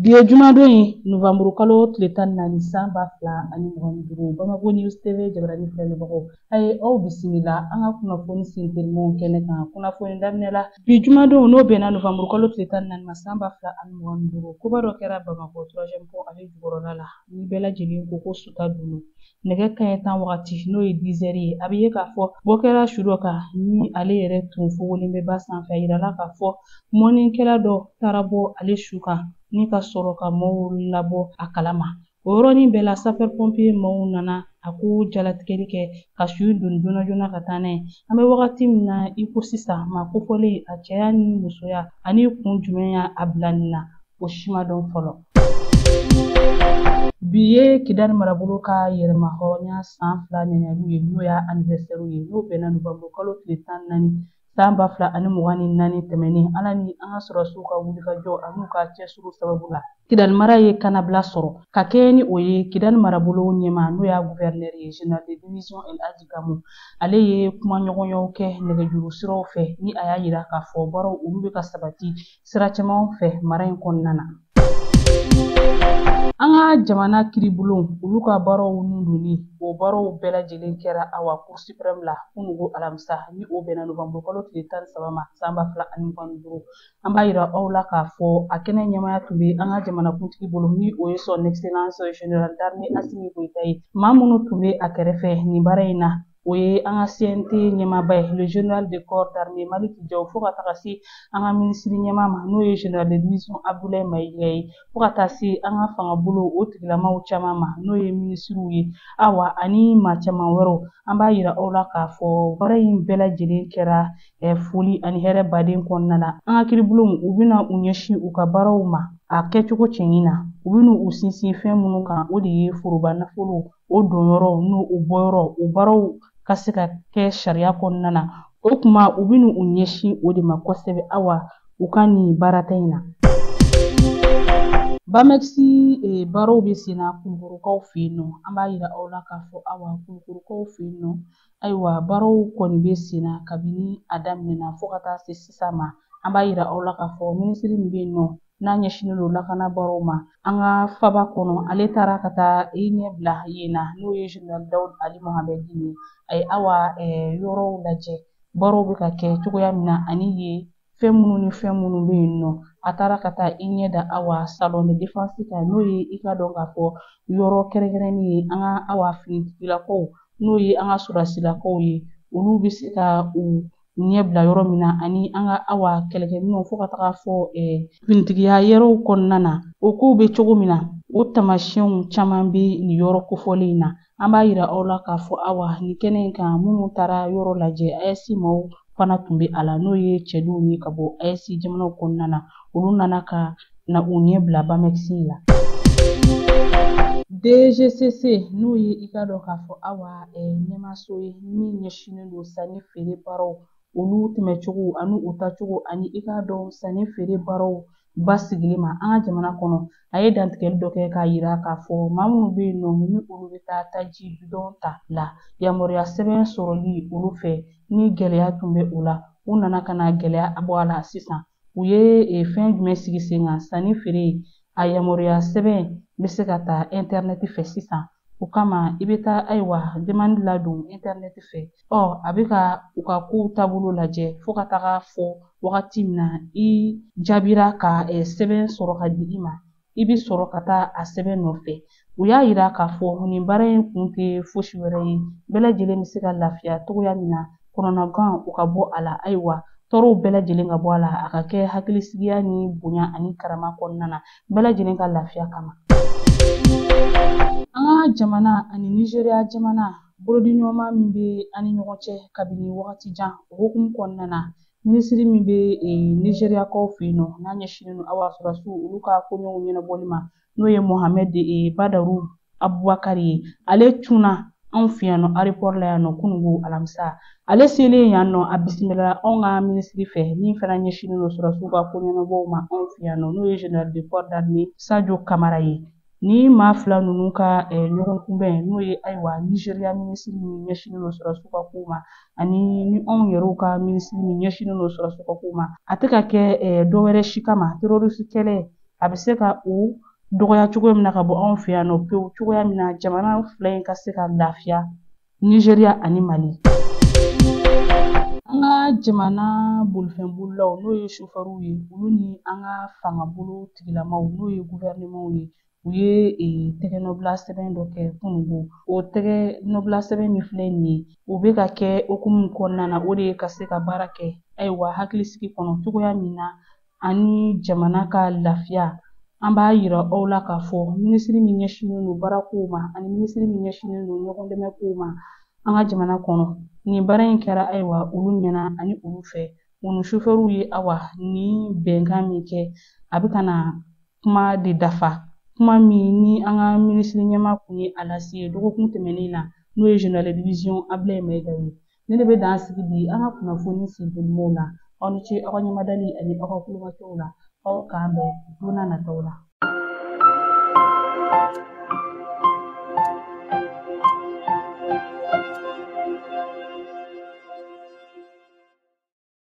Biye jumadon ye Novembre kalo tile 14 san 2025 Bamako News TV jabarani filɛbagaw aye aw bisimila an ka kunnafoni sentelenw kɛnɛ kan kunnafoni daminɛ la bi jumadon n'o bɛnna Novembre kalo tile 14 ma san 2025 koba dɔ kɛra Bamako 3e pont ale jukɔrɔla la ni bɛɛ lajɛlen ko ko suta dunu nɛgɛ kaɲɛ 10 wagati n'o ye 10 heures ye a bɛ ye k'a fɔ bɔ kɛra su dɔ kan ni ale yɛrɛ tun fogolen bɛ ba sanfɛ yirala k'a fɔ mɔninkɛla dɔ taara bɔ ale su kan ni ka sɔrɔ ka maaw labɔ a kalama o yɔrɔnin bɛɛ la sapeur pompier maaw nana a ko jalatigɛli kɛ ka su don joona joona ka taa n'a ye an bɛ wagati min na i ko sisan maa kofɔlen a cɛya ni musoya ani kun jumɛn y'a bila nin na o si ma dɔn fɔlɔ. Bi ye Kidali marabolo ka yɛrɛma hɔrɔnya san 2 ɲɛɲɛliw ye n'o y'a anniversaire ye n'o bɛnna Novembre kalo tile 14 san 2024 tɛmɛnen ala ni an ka sɔrɔsiw ka wulikajɔ an'u ka cɛsiriw sababu la Kidali mara ye kanabila sɔrɔ ka kɛɲɛ ni o ye Kidali marabolo ɲɛma n'o y'a gouverneur ye général de division Elhaji Gamu ale ye kumaɲɔgɔnyaw kɛ nɛgɛjuru siraw fɛ ni a y'a yira k'a fɔ baaraw olu bɛ ka sabati sira caman fɛ mara in kɔnɔna na. An ka jamana kiribulon olu ka baaraw nundonni o baaraw bɛɛ lajɛlen kɛra awa Cour suprême la kunungo alamisa ni o bɛnna Novembre kalo tile 13 ma san 2025 an b'a yira aw la k'a fɔ a kɛnɛ ɲɛmaya tun bɛ an ka jamanakuntigi bolo ni o ye son excellence général d'armée Asimi Goyita ye maa minnu tun bɛ a kɛrɛfɛ nin baara in na o ye an ka CNT ɲɛmaaba ye le général de corps d'armée Maliki Jaw fo ka taga se an ka minisiri ɲɛmaa ma n'o ye général de division Abdoulaye Mayiga ye fo ka taa se an ka fangabolo o tigilamaw caman ma n'o ye minisiriw ye awa ani maa caman wɛrɛw an b'a yira aw la k'a fɔ baara in bɛɛ lajɛlen kɛra foli ani hɛrɛ baden kɔnɔna la an ka kiribulonw u bɛna u ɲɛsin u ka baaraw ma a kɛcogo cɛɲi na u bɛna u sinsin fɛn minnu kan o de ye foroba nafolo o donyɔrɔ n'o o bɔyɔrɔ o baaraw ka se ka kɛ sariya kɔnɔna na o kuma u bɛna u ɲɛsin o de ma kosɛbɛ awa u ka nin baarata in na. Bamexi baaraw bɛ sen na Kulukurukaw fɛ yen nɔ an b'a yira aw la k'a fɔ awa Kulukurukaw fɛ yen nɔ ayiwa baaraw kɔni bɛ sen na kabini a daminɛna fo ka taa se sisan ma an b'a yira aw la k'a fɔ minisiri min bɛ yen nɔ n'a ɲɛsinnen don lakana baaraw ma an ka faba kɔnɔ ale taara ka taa i ɲɛ bila yen na n'o ye général Dawudu Ali Mohamɛdi ye a ye awa yɔrɔw lajɛ baaraw bɛ ka kɛ cogoya min na ani ye fɛn minnu ni fɛn minnu bɛ yen nɔ a taara ka taa i ɲɛ da awa salon de défense kan n'o ye i ka dɔn k'a fɔ yɔrɔ kɛrɛnkɛrɛnnen ye an ka awa finitigilakaw n'o ye an ka sɔrɔdasilakaw ye olu bɛ se ka u ɲɛ bila yɔrɔ min na ani an ka awa kɛlɛkɛminɛnw fo ka taga fɔ finitigiya yɔrɔw kɔnɔna na o kow bɛ cogo min na o taamasiyɛnw caman bɛ nin yɔrɔ kofɔlen in na an b'a yira aw la k'a fɔ awa nin kɛnɛ in kan minnu taara yɔrɔ lajɛ AES maaw fana tun bɛ a la n'o ye cɛdenw ye ka bɔ AES jamanaw kɔnɔna na olu nana ka na u ɲɛ bila Bamexi la. DGCC n'o ye i ka dɔn k'a fɔ awa ɲɛmaso ye min ɲɛsinnen don sanni feere baaraw olu tɛmɛcogo ani u tacogo ani i ka dɔn sanni feere baaraw basigili ma an ka jamana kɔnɔ a ye dantigɛli dɔ kɛ k'a yira k'a fɔ maa minnu bɛ yen nɔ ni olu bɛ taa taji bidɔn ta la yamaruya sɛbɛn sɔrɔli olu fɛ ni gɛlɛya tun bɛ u la u nana ka na gɛlɛya bɔ a la sisan u ye fɛn jumɛn sigi sen kan sanni feere a yamaruya sɛbɛn bɛ se ka ta internet fɛ sisan o kama i bɛ taa ayiwa demande ladon internet fɛ a bɛ ka u ka kow taabolo lajɛ fo ka taga fɔ wagati min na i jaabira ka sɛbɛn sɔrɔ ka di i ma i bɛ sɔrɔ ka taa a sɛbɛn nɔfɛ u y'a yira k'a fɔ nin baara in kun tɛ fosi wɛrɛ ye bɛɛ lajɛlen bɛ se ka lafiya cogoya min na kɔnɔnagan u ka bɔ a la ayiwa tɔɔrɔw bɛɛ lajɛlen ka bɔ a la a ka kɛ hakilisigi ni bonya ani karama kɔnɔna na bɛɛ lajɛlen ka lafiya kama. An ka jamana ani Nizeriya jamana bolodiɲɔgɔnma min bɛ an ni ɲɔgɔn cɛ kabini wagati jan o hukumu kɔnɔna na minisiri min bɛ Nizeriyakaw fɛ yen nɔ n'a ɲɛsinnen don awa sɔrɔdasiw olu ka koɲɛw ɲɛnabɔli ma n'o ye Mohamed Badaru Abubakari ye ale cunna anw fɛ yan nɔ aéroport la yan nɔ kunungo alamisa ale selen yan nɔ a bisimila anw ka minisiri fɛ min fana ɲɛsinnen don sɔrɔdasiw ka ko ɲɛnabɔw ma anw fɛ yan nɔ n'o ye général de corps d'armée Sadio Kamara ye ni maa fila ninnu ka ɲɔgɔn kunbɛn n'o ye ayiwa Nizeriya minisiri min ɲɛsinnen don sɔrɔdasiw ka kow ma ani ni anw yɛrɛw ka minisiri min ɲɛsinnen don sɔrɔdasiw ka kow ma a tɛ ka kɛ dɔwɛrɛ si kama terroriste kɛlɛ a bɛ se ka o dɔgɔya cogo min na ka bɔ anw fɛ yan nɔ pewu cogoya min na jamana fila in ka se ka lafiya Nizeriya ani Mali. An ka jamana bolifɛnbolilaw n'o ye sofɛriw ye olu ni an ka fangabolo tigilamaw n'o ye gouvernementw ye u ye tɛgɛnɔbila sɛbɛn dɔ kɛ kunungo o tɛgɛnɔbila sɛbɛn min filɛ nin ye o bɛ ka kɛ hukumu kɔnɔna na o de ye ka se ka baara kɛ ayiwa hakilisigi kɔnɔ cogoya min na ani jamana ka lafiya an b'a yira aw la k'a fɔ minisiri min ɲɛsinnen don baarakow ma ani minisiri min ɲɛsinnen don ɲɔgɔn dɛmɛ kow ma an ka jamana kɔnɔ nin baara in kɛra ayiwa olu ɲɛna ani olu fɛ u ni sofɛriw ye awa ni bɛnkan min kɛ a bɛ ka na kuma de dafa kuma min ni an ka minisiri ɲɛma kun ye a lase dɔgɔkun tɛmɛnen na n'o ye Général de division Ablaye Mayiga ye ne de bɛ dan sigi bi an ka kunnafoni senfɛmaw la aw ni ce aw ka ɲɛmadali ani aw ka kulomajɔw la aw k'an bɛn don n'a nataw la.